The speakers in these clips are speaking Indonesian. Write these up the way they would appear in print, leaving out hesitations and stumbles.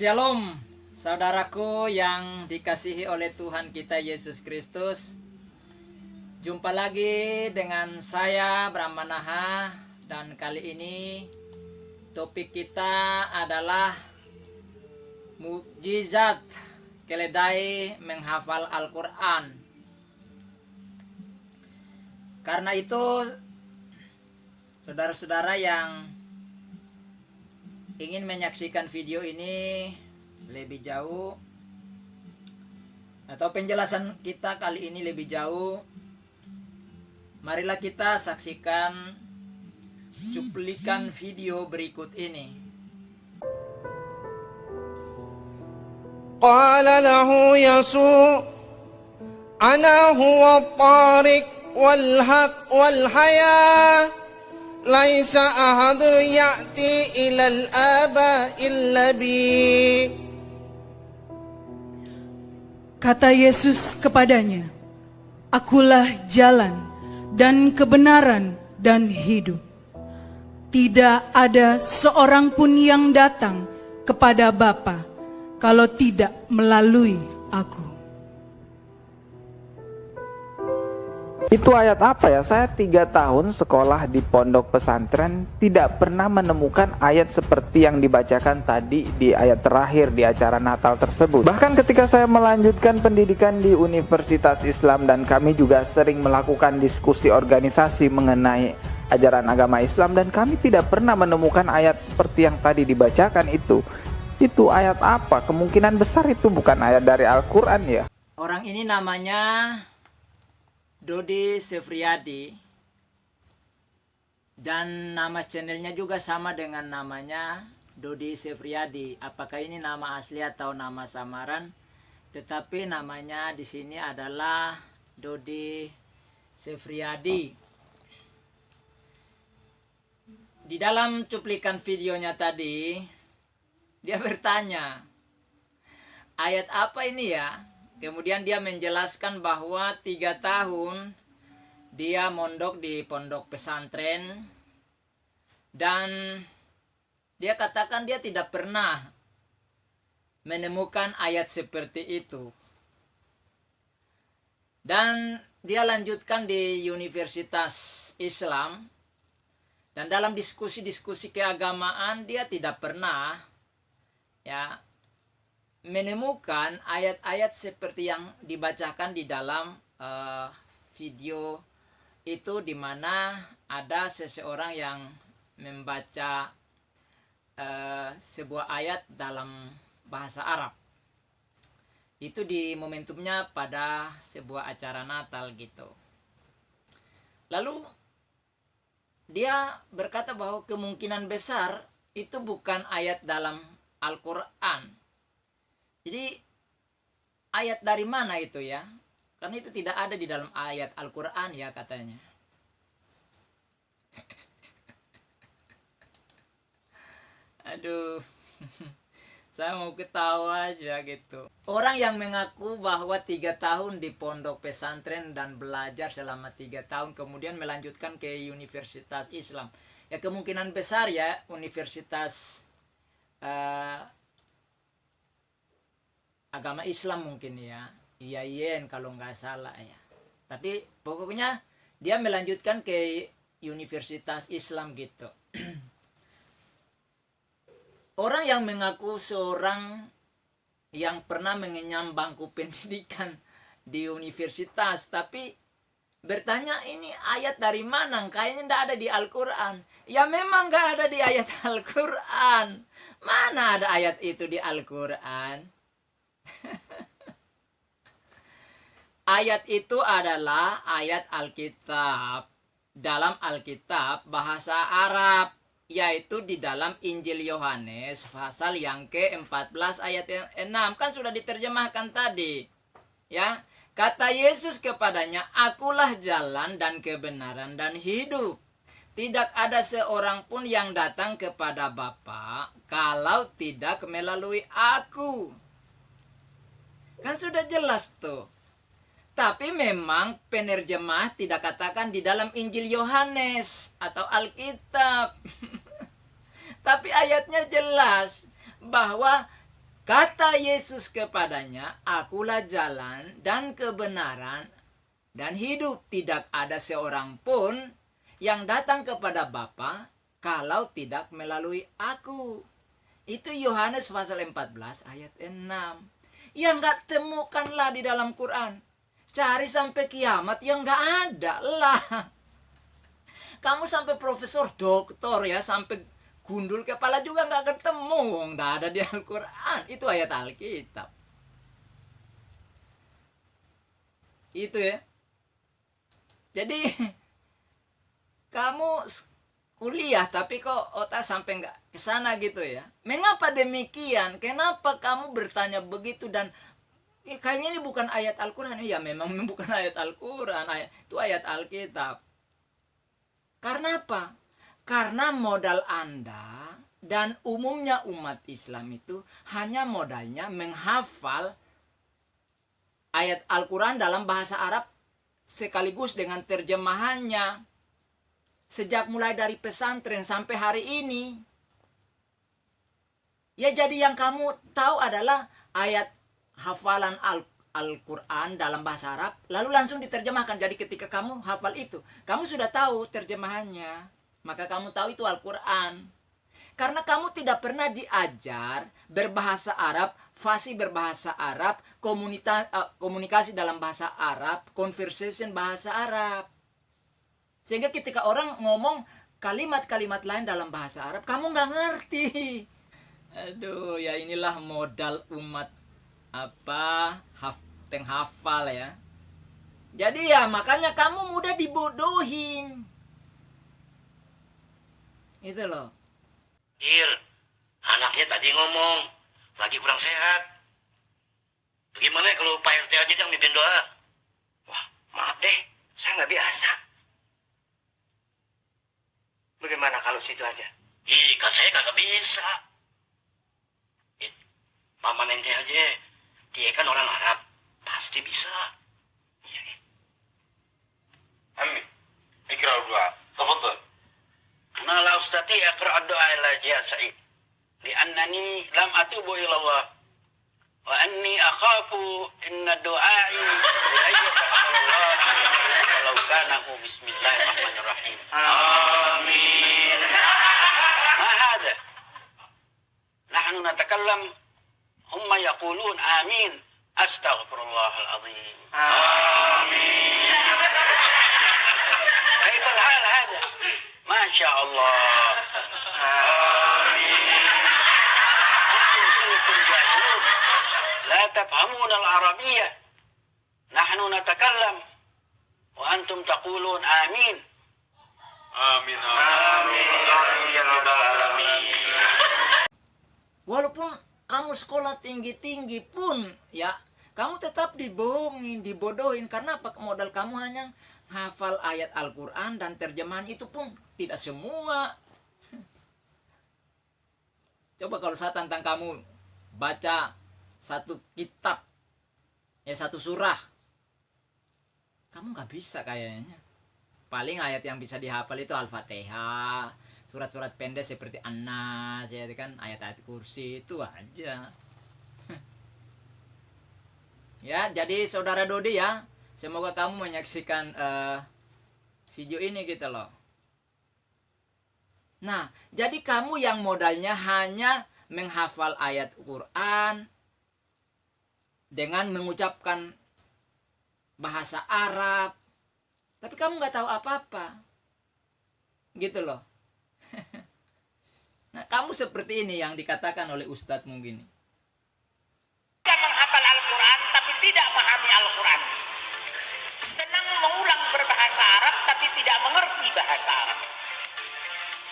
Shalom, saudaraku yang dikasihi oleh Tuhan kita Yesus Kristus. Jumpa lagi dengan saya Bram Manaha, dan kali ini topik kita adalah mukjizat keledai menghafal Al-Quran. Karena itu, saudara-saudara yang ingin menyaksikan video ini lebih jauh atau penjelasan kita kali ini lebih jauh, marilah kita saksikan cuplikan video berikut ini. Qala lahu Yasu' ana huwa at-tariq wal haq wal hayah laisa ahadu ya'ti ilal aba illa bi. Kata Yesus kepadanya, "Akulah jalan dan kebenaran dan hidup. Tidak ada seorang pun yang datang kepada Bapa kalau tidak melalui Aku." Itu ayat apa ya? Saya 3 tahun sekolah di pondok pesantren tidak pernah menemukan ayat seperti yang dibacakan tadi di ayat terakhir di acara Natal tersebut. Bahkan ketika saya melanjutkan pendidikan di Universitas Islam dan kami juga sering melakukan diskusi organisasi mengenai ajaran agama Islam, dan kami tidak pernah menemukan ayat seperti yang tadi dibacakan itu. Itu ayat apa? Kemungkinan besar itu bukan ayat dari Al-Quran ya. Orang ini namanya Dodi Sefriadi, dan nama channelnya juga sama dengan namanya, Dodi Sefriadi. Apakah ini nama asli atau nama samaran? Tetapi namanya di sini adalah Dodi Sefriadi. Di dalam cuplikan videonya tadi, dia bertanya, ayat apa ini ya? Kemudian dia menjelaskan bahwa 3 tahun dia mondok di pondok pesantren, dan dia katakan dia tidak pernah menemukan ayat seperti itu. Dan dia lanjutkan di Universitas Islam, dan dalam diskusi-diskusi keagamaan dia tidak pernah menemukan ayat-ayat seperti yang dibacakan di dalam video itu, di mana ada seseorang yang membaca sebuah ayat dalam bahasa Arab. Itu di momentumnya pada sebuah acara Natal gitu. Lalu dia berkata bahwa kemungkinan besar itu bukan ayat dalam Al-Quran. Jadi ayat dari mana itu ya? Karena itu tidak ada di dalam ayat Al-Quran ya katanya. Aduh, saya mau ketawa aja gitu. Orang yang mengaku bahwa 3 tahun di pondok pesantren dan belajar selama 3 tahun, kemudian melanjutkan ke Universitas Islam. Ya kemungkinan besar ya Universitas agama Islam mungkin ya, IAIN kalau nggak salah ya. Tapi pokoknya dia melanjutkan ke Universitas Islam gitu. Orang yang mengaku seorang yang pernah mengenyam bangku pendidikan di universitas, tapi bertanya ini ayat dari mana? Kayaknya tidak ada di Al-Quran. Ya memang nggak ada di ayat Al-Quran. Mana ada ayat itu di Al-Quran? Ayat itu adalah ayat Alkitab. Dalam Alkitab bahasa Arab, yaitu di dalam Injil Yohanes pasal yang ke-14 ayat 6. Kan sudah diterjemahkan tadi. Ya, kata Yesus kepadanya, "Akulah jalan dan kebenaran dan hidup. Tidak ada seorang pun yang datang kepada Bapa kalau tidak melalui Aku." Kan sudah jelas tuh. Tapi memang penerjemah tidak katakan di dalam Injil Yohanes atau Alkitab. Tapi ayatnya jelas bahwa Kata Yesus kepadanya, akulah jalan dan kebenaran dan hidup. Tidak ada seorang pun yang datang kepada Bapa kalau tidak melalui aku. Itu Yohanes pasal 14 ayat 6. Yang nggak temukanlah di dalam Quran. Cari sampai kiamat yang nggak ada lah. Kamu sampai profesor, doktor ya, sampai gundul kepala juga nggak ketemu, nggak ada di Al-Quran. Itu ayat Alkitab. Itu ya. Jadi kamu kuliah tapi kok otak sampai nggak ke sana gitu ya. Mengapa demikian? Kenapa kamu bertanya begitu dan kayaknya ini bukan ayat Al-Quran? Ya memang bukan ayat Al-Quran, itu ayat Alkitab. Karena apa? Karena modal Anda dan umumnya umat Islam itu hanya modalnya menghafal ayat Al-Quran dalam bahasa Arab sekaligus dengan terjemahannya. Sejak mulai dari pesantren sampai hari ini. Ya jadi yang kamu tahu adalah ayat hafalan Al-Quran dalam bahasa Arab, lalu langsung diterjemahkan. Jadi ketika kamu hafal itu, kamu sudah tahu terjemahannya. Maka kamu tahu itu Al-Quran. Karena kamu tidak pernah diajar berbahasa Arab, fasih berbahasa Arab, komunikasi dalam bahasa Arab, conversation bahasa Arab. Sehingga ketika orang ngomong kalimat-kalimat lain dalam bahasa Arab, kamu nggak ngerti. Aduh, ya inilah modal umat penghafal ya. Jadi ya makanya kamu mudah dibodohin. Itu loh. Ir, anaknya tadi ngomong lagi kurang sehat. Bagaimana kalau Pak RT aja yang mimpin doa? Wah, maaf deh, saya nggak biasa. Bagaimana kalau situ aja? Ih, kan saya kagak bisa. Paman ente aja, dia kan orang Arab, pasti bisa. Iya, عمي اقرا الدعاء تفضل. أنا لا أستطيع أقرأ الدعاء إلا يا سعيد لأنني لم أتوب إلى الله وأني أخاف إن دعائي لأن يتقبل الله ولو كان بسم الله الرحمن الرحيم. آمين. ما هذا؟ نحن نتكلم هم يقولون آمين. أستغفر الله العظيم. آمين. كيف الحال هذا؟ ما شاء الله. آمين. أنتم كلكم جاهلون لا تفهمون العربية. نحن نتكلم وأنتم تقولون آمين. آمين آمين آمين يا رب العالمين. Walaupun kamu sekolah tinggi-tinggi pun ya, kamu tetap dibodohin. Karena apa? Modal kamu hanya hafal ayat Al-Quran dan terjemahan, itu pun tidak semua. Coba kalau saya tantang kamu baca satu kitab, ya satu surah, kamu nggak bisa kayaknya. Paling ayat yang bisa dihafal itu Al-Fatihah, surat-surat pendek seperti An-Nas, ya kan, ayat-ayat kursi itu aja. Ya, jadi saudara Dodi ya, semoga kamu menyaksikan video ini gitu loh. Nah, jadi kamu yang modalnya hanya menghafal ayat Quran dengan mengucapkan bahasa Arab, tapi kamu nggak tahu apa-apa, gitu loh. Nah, kamu seperti ini yang dikatakan oleh Ustadz mungkin. Tidak menghafal Al-Quran tapi tidak memahami Al-Quran. Senang mengulang berbahasa Arab tapi tidak mengerti bahasa Arab.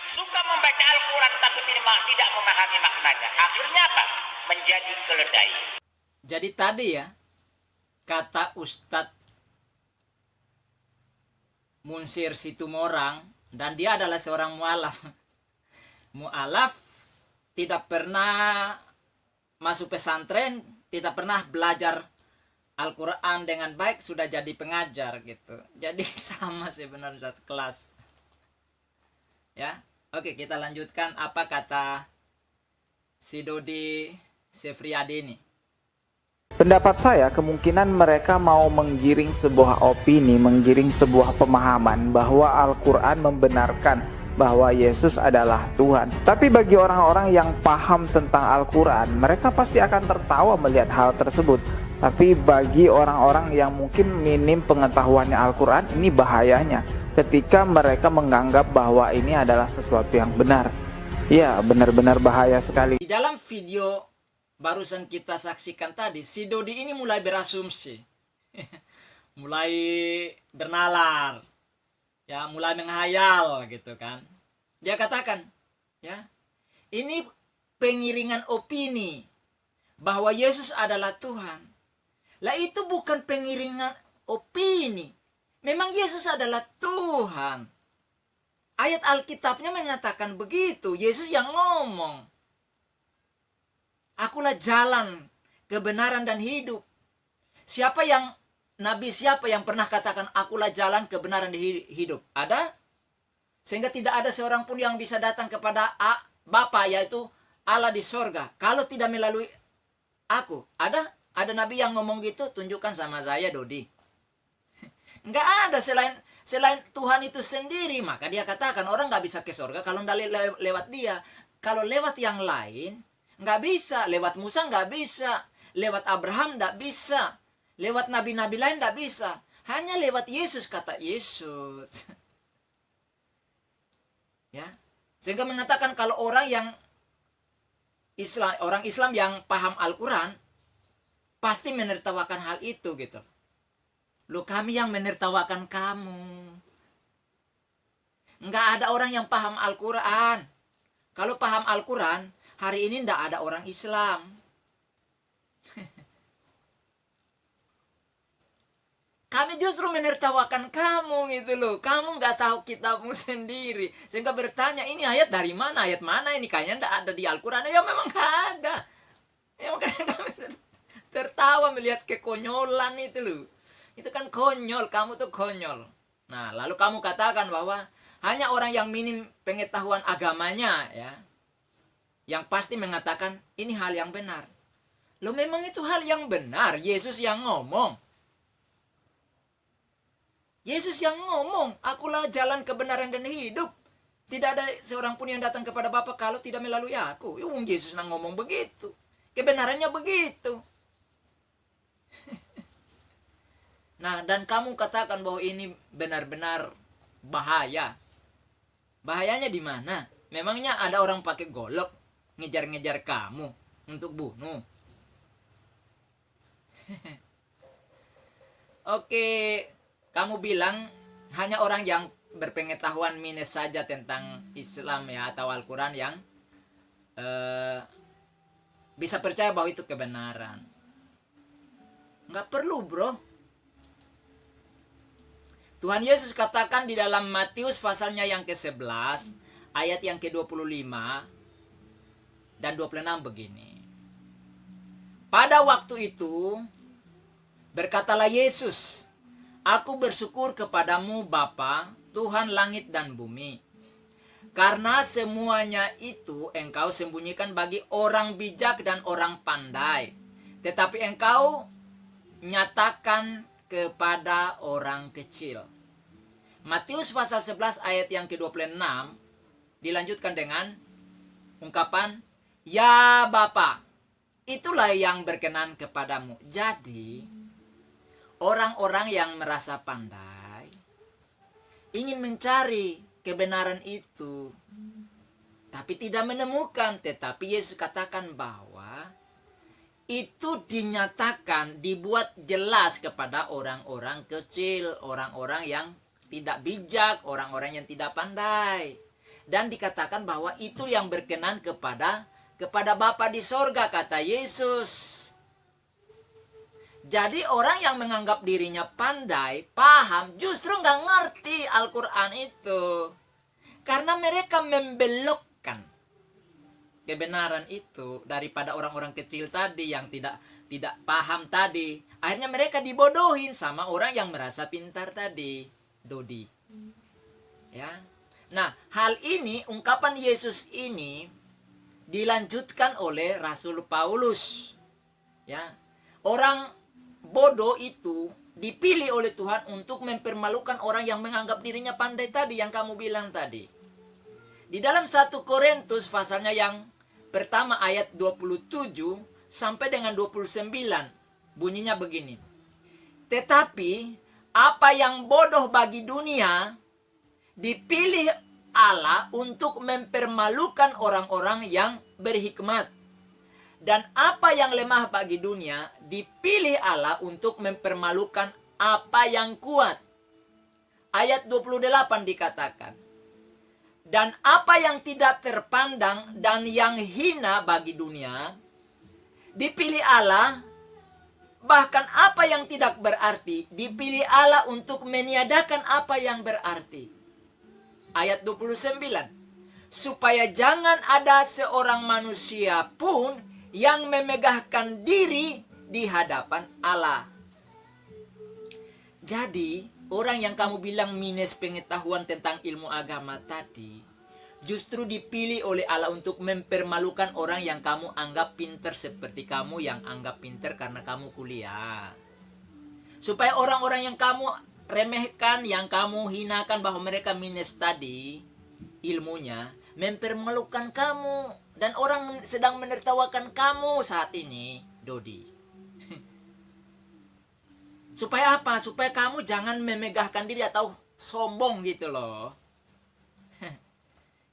Suka membaca Al-Quran tapi tidak memahami maknanya. Akhirnya apa? Menjadi keledai. Jadi tadi ya, kata Ustadz Munsir Situmorang, dan dia adalah seorang mu'alaf. Mu'alaf tidak pernah masuk pesantren, tidak pernah belajar Al-Quran dengan baik, sudah jadi pengajar gitu. Jadi sama sebenarnya satu kelas. Ya, oke, kita lanjutkan apa kata si Dodi Sefriadi ini. Pendapat saya, kemungkinan mereka mau menggiring sebuah opini, menggiring sebuah pemahaman bahwa Al-Quran membenarkan bahwa Yesus adalah Tuhan. Tapi bagi orang-orang yang paham tentang Al-Quran, mereka pasti akan tertawa melihat hal tersebut. Tapi bagi orang-orang yang mungkin minim pengetahuannya Al-Quran, ini bahayanya ketika mereka menganggap bahwa ini adalah sesuatu yang benar. Ya, benar-benar bahaya sekali. Di dalam video barusan kita saksikan tadi, si Dodi ini mulai berasumsi. Mulai bernalar. Ya, mulai menghayal gitu kan. Dia katakan, ya, ini pengiringan opini bahwa Yesus adalah Tuhan. Lah itu bukan pengiringan opini. Memang Yesus adalah Tuhan. Ayat Alkitabnya mengatakan begitu. Yesus yang ngomong. Akulah jalan, kebenaran dan hidup. Siapa yang pernah katakan akulah jalan, kebenaran dan hidup? Ada? Sehingga tidak ada seorang pun yang bisa datang kepada Bapa, yaitu Allah di sorga, kalau tidak melalui aku. Ada? Ada nabi yang ngomong gitu? Tunjukkan sama saya, Dodi. Enggak ada selain Tuhan itu sendiri. Maka dia katakan orang nggak bisa ke sorga kalau nggak lewat dia. Kalau lewat yang lain, nggak bisa. Lewat Musa nggak bisa. Lewat Abraham nggak bisa. Lewat nabi-nabi lain nggak bisa. Hanya lewat Yesus, kata Yesus. Ya, sehingga mengatakan kalau orang Islam yang paham Al-Quran pasti menertawakan hal itu gitu. Loh, kami yang menertawakan kamu. Nggak ada orang yang paham Al-Quran. Kalau paham Al-Quran, hari ini nggak ada orang Islam. Kami justru menertawakan kamu gitu loh. Kamu nggak tahu kitabmu sendiri. Sehingga bertanya, ini ayat dari mana? Ayat mana ini? Kayaknya nggak ada di Al-Quran. Ya memang nggak ada. Ya makanya kami tertawa melihat kekonyolan itu loh. Itu kan konyol. Kamu tuh konyol. Nah, lalu kamu katakan bahwa hanya orang yang minim pengetahuan agamanya, ya, yang pasti mengatakan ini hal yang benar. Loh, memang itu hal yang benar. Yesus yang ngomong. Yesus yang ngomong, akulah jalan kebenaran dan hidup. Tidak ada seorang pun yang datang kepada Bapa kalau tidak melalui aku. Yesus yang ngomong begitu. Kebenarannya begitu. Nah, dan kamu katakan bahwa ini benar-benar bahaya. Bahayanya di mana? Memangnya ada orang pakai golok ngejar-ngejar kamu untuk bunuh? Oke, kamu bilang hanya orang yang berpengetahuan minus saja tentang Islam ya atau Al-Quran yang bisa percaya bahwa itu kebenaran. Nggak perlu, bro. Tuhan Yesus katakan di dalam Matius pasalnya yang ke-11 ayat yang ke-25 dan 26 begini. Pada waktu itu berkatalah Yesus, aku bersyukur kepadamu Bapa, Tuhan langit dan bumi. Karena semuanya itu engkau sembunyikan bagi orang bijak dan orang pandai. Tetapi engkau nyatakan kepada orang kecil. Matius pasal 11 ayat yang ke-26 dilanjutkan dengan ungkapan, ya Bapa, itulah yang berkenan kepadamu. Jadi, orang-orang yang merasa pandai ingin mencari kebenaran itu, tapi tidak menemukan. Tetapi Yesus katakan bahwa itu dinyatakan, dibuat jelas kepada orang-orang kecil, orang-orang yang tidak bijak, orang-orang yang tidak pandai. Dan dikatakan bahwa itu yang berkenan kepada Bapa di sorga, kata Yesus. Jadi orang yang menganggap dirinya pandai, paham, justru nggak ngerti Al-Quran itu. Karena mereka membelokkan kebenaran itu daripada orang-orang kecil tadi yang tidak paham tadi. Akhirnya mereka dibodohin sama orang yang merasa pintar tadi, Dodi. Ya. Nah, hal ini, ungkapan Yesus ini dilanjutkan oleh Rasul Paulus. Ya. Orang bodoh itu dipilih oleh Tuhan untuk mempermalukan orang yang menganggap dirinya pandai tadi, yang kamu bilang tadi. Di dalam 1 Korintus pasalnya yang pertama ayat 27 sampai dengan 29 bunyinya begini. Tetapi apa yang bodoh bagi dunia dipilih Allah untuk mempermalukan orang-orang yang berhikmat. Dan apa yang lemah bagi dunia dipilih Allah untuk mempermalukan apa yang kuat. Ayat 28 dikatakan, dan apa yang tidak terpandang dan yang hina bagi dunia dipilih Allah, bahkan apa yang tidak berarti dipilih Allah untuk meniadakan apa yang berarti. Ayat 29, supaya jangan ada seorang manusia pun yang memegahkan diri di hadapan Allah. Jadi, orang yang kamu bilang minus pengetahuan tentang ilmu agama tadi, justru dipilih oleh Allah untuk mempermalukan orang yang kamu anggap pinter seperti kamu yang anggap pinter karena kamu kuliah. Supaya orang-orang yang kamu remehkan, yang kamu hinakan bahwa mereka minus tadi ilmunya, mempermalukan kamu. Dan orang sedang menertawakan kamu saat ini, Dodi. Supaya apa? Supaya kamu jangan memegahkan diri atau sombong gitu loh.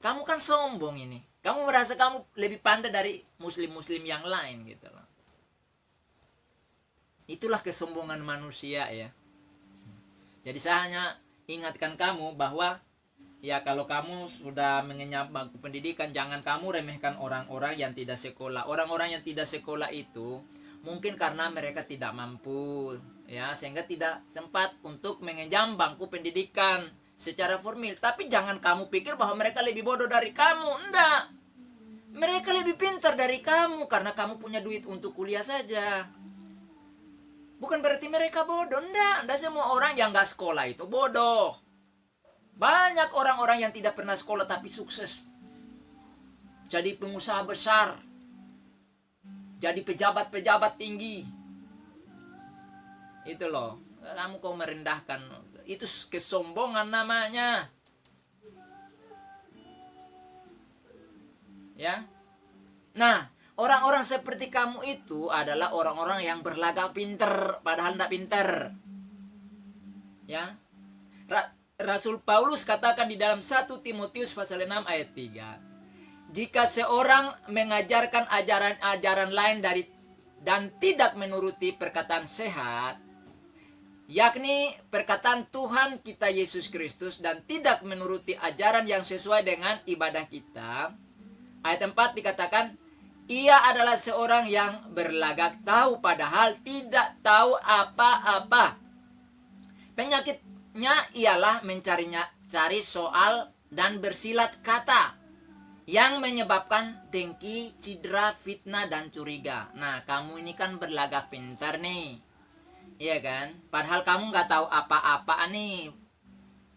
Kamu kan sombong ini. Kamu merasa kamu lebih pandai dari muslim-muslim yang lain gitu loh. Itulah kesombongan manusia ya. Jadi saya hanya ingatkan kamu bahwa ya kalau kamu sudah mengenyam bangku pendidikan, jangan kamu remehkan orang-orang yang tidak sekolah. Orang-orang yang tidak sekolah itu mungkin karena mereka tidak mampu, ya, sehingga tidak sempat untuk mengenyam bangku pendidikan secara formal. Tapi jangan kamu pikir bahwa mereka lebih bodoh dari kamu. Enggak. Mereka lebih pintar dari kamu karena kamu punya duit untuk kuliah saja. Bukan berarti mereka bodoh. Enggak semua orang yang nggak sekolah itu bodoh. Banyak orang-orang yang tidak pernah sekolah tapi sukses. Jadi pengusaha besar. Jadi pejabat-pejabat tinggi. Itu loh. Kamu kok merendahkan. Itu kesombongan namanya. Ya. Nah, orang-orang seperti kamu itu adalah orang-orang yang berlagak pinter padahal tidak pinter. Ya. Rasul Paulus katakan di dalam 1 Timotius pasal 6 ayat 3. Jika seorang mengajarkan ajaran-ajaran lain dan tidak menuruti perkataan sehat, yakni perkataan Tuhan kita Yesus Kristus, dan tidak menuruti ajaran yang sesuai dengan ibadah kita, ayat 4 dikatakan, ia adalah seorang yang berlagak tahu padahal tidak tahu apa-apa. Penyakitnya ialah cari soal dan bersilat kata yang menyebabkan dengki, cedera, fitnah, dan curiga. Nah, kamu ini kan berlagak pintar nih. Iya kan? Padahal kamu nggak tahu apa-apa nih.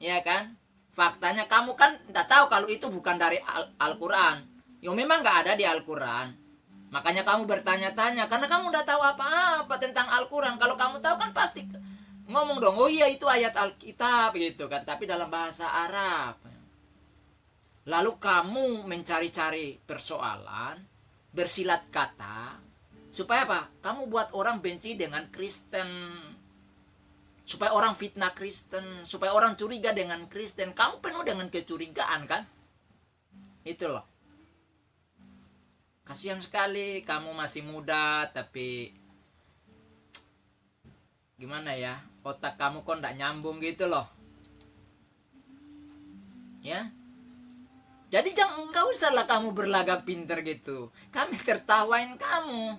Iya kan? Faktanya kamu kan nggak tahu kalau itu bukan dari Al-Quran. Ya memang nggak ada di Al-Quran. Makanya kamu bertanya-tanya. Karena kamu nggak tahu apa-apa tentang Al-Quran. Kalau kamu tahu kan pasti ngomong dong. Oh iya itu ayat Alkitab gitu kan. Tapi dalam bahasa Arab. Lalu kamu mencari-cari persoalan, bersilat kata, supaya apa? Kamu buat orang benci dengan Kristen, supaya orang fitnah Kristen, supaya orang curiga dengan Kristen. Kamu penuh dengan kecurigaan kan? Itu loh. Kasihan sekali kamu masih muda, tapi gimana ya? Otak kamu kok nggak nyambung gitu loh. Ya? Jadi nggak usah lah kamu berlagak pinter gitu. Kami tertawain kamu.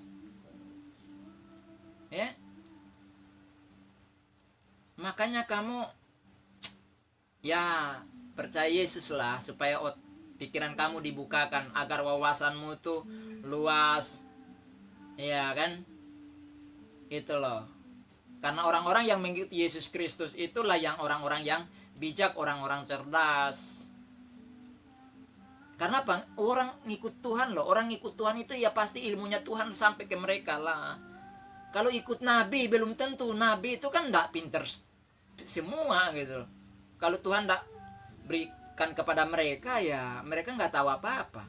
Ya. Makanya kamu ya percaya Yesus lah supaya pikiran kamu dibukakan agar wawasanmu tuh luas. Iya kan? Itu loh. Karena orang-orang yang mengikuti Yesus Kristus itulah yang orang-orang yang bijak, orang-orang cerdas. Karena apa? Orang ngikut Tuhan loh. Orang ngikut Tuhan itu ya pasti ilmunya Tuhan sampai ke mereka lah. Kalau ikut nabi belum tentu. Nabi itu kan enggak pinter semua gitu loh. Kalau Tuhan enggak berikan kepada mereka, ya mereka nggak tahu apa-apa.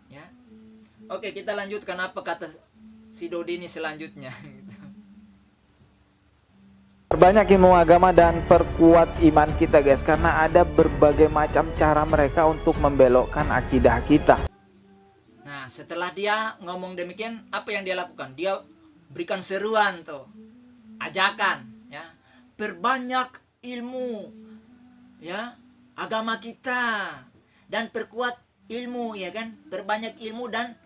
Ya. Oke, kita lanjutkan apa kata si Dodi ini selanjutnya. Perbanyak ilmu agama dan perkuat iman kita guys, karena ada berbagai macam cara mereka untuk membelokkan akidah kita. Nah, setelah dia ngomong demikian, apa yang dia lakukan? Dia berikan seruan tuh, ajakan, ya, perbanyak ilmu, ya, agama kita, dan perkuat ilmu, ya kan, perbanyak ilmu dan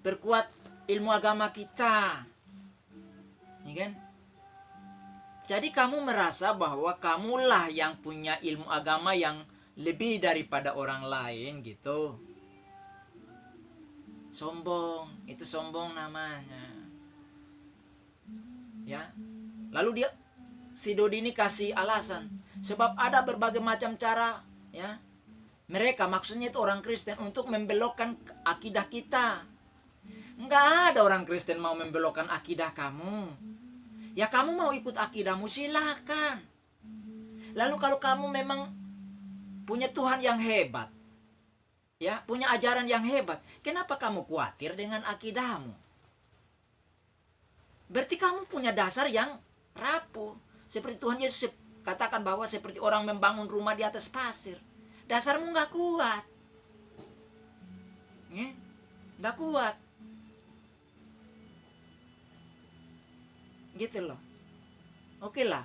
perkuat ilmu agama kita, ya kan. Jadi kamu merasa bahwa kamulah yang punya ilmu agama yang lebih daripada orang lain gitu. Sombong, itu sombong namanya. Ya. Lalu si Dodi ini kasih alasan, sebab ada berbagai macam cara, ya. Mereka maksudnya itu orang Kristen untuk membelokkan akidah kita. Enggak ada orang Kristen mau membelokkan akidah kamu. Ya kamu mau ikut akidahmu silakan. Lalu kalau kamu memang punya Tuhan yang hebat, ya, punya ajaran yang hebat, kenapa kamu khawatir dengan akidahmu? Berarti kamu punya dasar yang rapuh. Seperti Tuhan Yesus katakan bahwa seperti orang membangun rumah di atas pasir. Dasarmu nggak kuat. Ya, nggak kuat. Gitu loh. Oke lah.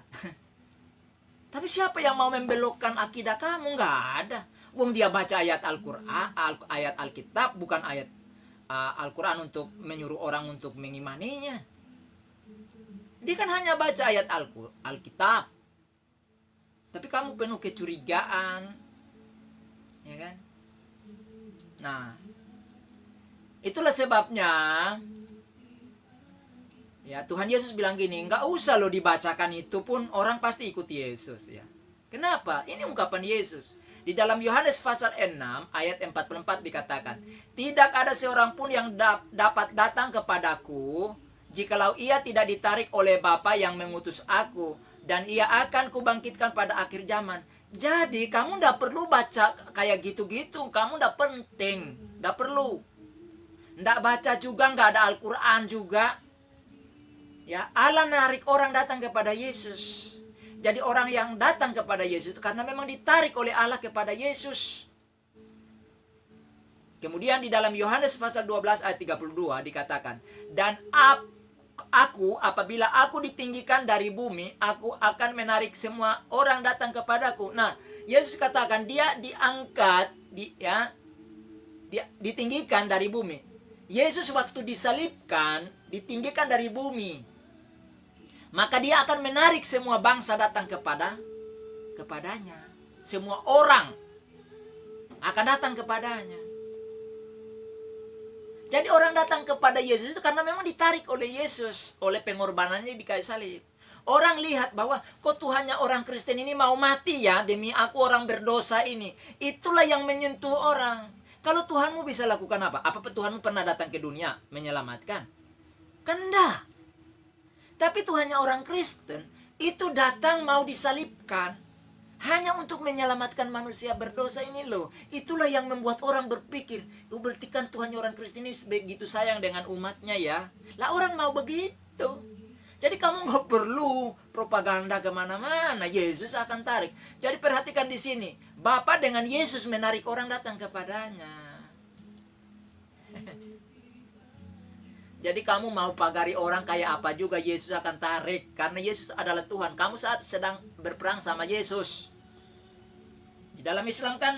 Tapi siapa yang mau membelokkan akidah kamu? Nggak ada. Wong dia baca ayat Al-Quran, ayat Alkitab, bukan ayat Al-Quran untuk menyuruh orang untuk mengimaninya. Dia kan hanya baca ayat Alkitab. Tapi kamu penuh kecurigaan. Ya kan? Nah, itulah sebabnya, ya, Tuhan Yesus bilang gini, nggak usah lo dibacakan itu pun orang pasti ikut Yesus, ya. Kenapa? Ini ungkapan Yesus. Di dalam Yohanes pasal 6 ayat 44 dikatakan, tidak ada seorang pun yang dapat datang kepadaku jikalau ia tidak ditarik oleh Bapa yang mengutus aku, dan ia akan kubangkitkan pada akhir zaman. Jadi kamu nggak perlu baca kayak gitu-gitu, kamu nggak penting, nggak perlu. Nggak baca juga, nggak ada Al-Quran juga. Ya, Allah menarik orang datang kepada Yesus. Jadi orang yang datang kepada Yesus karena memang ditarik oleh Allah kepada Yesus. Kemudian di dalam Yohanes pasal 12 ayat 32 dikatakan, dan aku apabila aku ditinggikan dari bumi, aku akan menarik semua orang datang kepadaku. Nah, Yesus katakan dia diangkat, ditinggikan dari bumi. Yesus waktu disalibkan, ditinggikan dari bumi. Maka dia akan menarik semua bangsa datang kepadanya. Semua orang akan datang kepadanya. Jadi orang datang kepada Yesus itu karena memang ditarik oleh Yesus, oleh pengorbanannya di kayu salib. Orang lihat bahwa kok Tuhannya orang Kristen ini mau mati ya demi aku orang berdosa ini. Itulah yang menyentuh orang. Kalau Tuhanmu bisa lakukan apa? Apa Tuhanmu pernah datang ke dunia menyelamatkan? Kan enggak. Tapi Tuhannya orang Kristen itu datang mau disalibkan hanya untuk menyelamatkan manusia berdosa ini loh. Itulah yang membuat orang berpikir, berarti kan Tuhannya orang Kristen ini begitu sayang dengan umatnya ya. Lah orang mau begitu. Jadi kamu nggak perlu propaganda kemana-mana. Yesus akan tarik. Jadi perhatikan di sini, Bapa dengan Yesus menarik orang datang kepadanya. Jadi kamu mau pagari orang kayak apa juga, Yesus akan tarik. Karena Yesus adalah Tuhan. Kamu saat sedang berperang sama Yesus. Di dalam Islam kan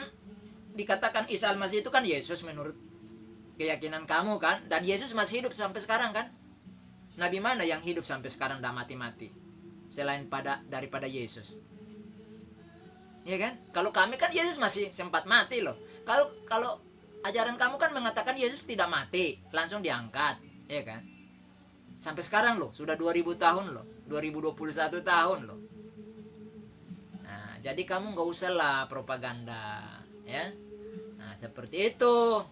dikatakan Isa Al-Masih itu kan Yesus menurut keyakinan kamu kan. Dan Yesus masih hidup sampai sekarang kan. Nabi mana yang hidup sampai sekarang dah mati-mati selain daripada Yesus? Ya kan? Kalau kami kan Yesus masih sempat mati loh. Kalau ajaran kamu kan mengatakan Yesus tidak mati, langsung diangkat. Ya kan? Sampai sekarang loh, sudah 2000 tahun loh. 2021 tahun loh. Nah, jadi kamu nggak usah lah propaganda. Ya. Nah, seperti itu.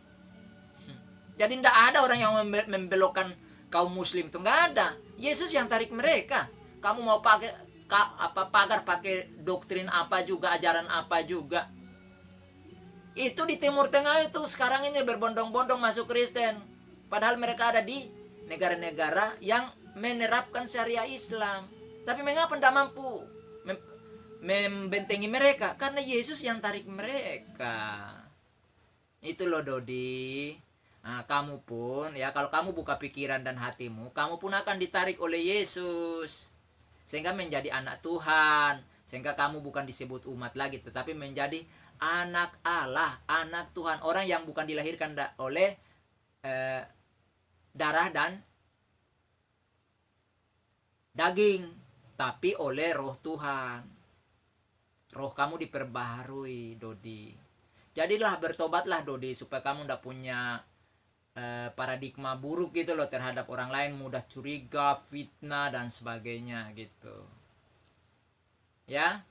Jadi tidak ada orang yang membelokkan kaum muslim itu, nggak ada. Yesus yang tarik mereka. Kamu mau pakai pagar, pakai doktrin apa juga, ajaran apa juga. Itu di Timur Tengah itu sekarang ini berbondong-bondong masuk Kristen. Padahal mereka ada di negara-negara yang menerapkan syariah Islam. Tapi mengapa tidak mampu membentengi mereka? Karena Yesus yang tarik mereka. Itu loh Dodi. Nah, kamu pun ya, kalau kamu buka pikiran dan hatimu, kamu pun akan ditarik oleh Yesus sehingga menjadi anak Tuhan, sehingga kamu bukan disebut umat lagi tetapi menjadi anak Allah, anak Tuhan, orang yang bukan dilahirkan oleh darah dan daging, tapi oleh roh Tuhan. Roh kamu diperbaharui, Dodi. Jadilah, bertobatlah Dodi, supaya kamu tidak punya paradigma buruk gitu loh terhadap orang lain, mudah curiga, fitnah dan sebagainya gitu. Ya.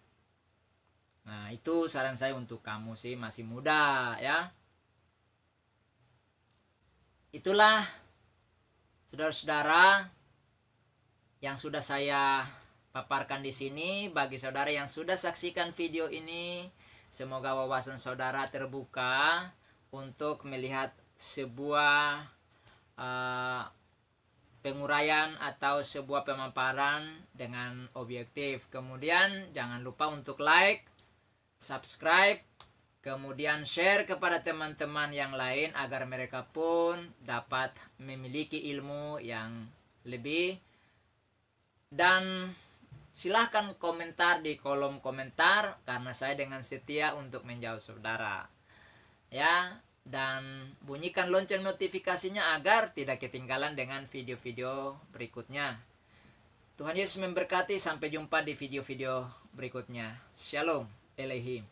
Nah, itu saran saya untuk kamu sih, masih muda ya. Itulah saudara-saudara yang sudah saya paparkan di sini. Bagi saudara yang sudah saksikan video ini, semoga wawasan saudara terbuka untuk melihat sebuah penguraian atau sebuah pemaparan dengan objektif. Kemudian jangan lupa untuk like, subscribe, kemudian share kepada teman-teman yang lain agar mereka pun dapat memiliki ilmu yang lebih. Dan silahkan komentar di kolom komentar, karena saya dengan setia untuk menjawab saudara ya. Dan bunyikan lonceng notifikasinya agar tidak ketinggalan dengan video-video berikutnya. Tuhan Yesus memberkati. Sampai jumpa di video-video berikutnya. Shalom Elohim.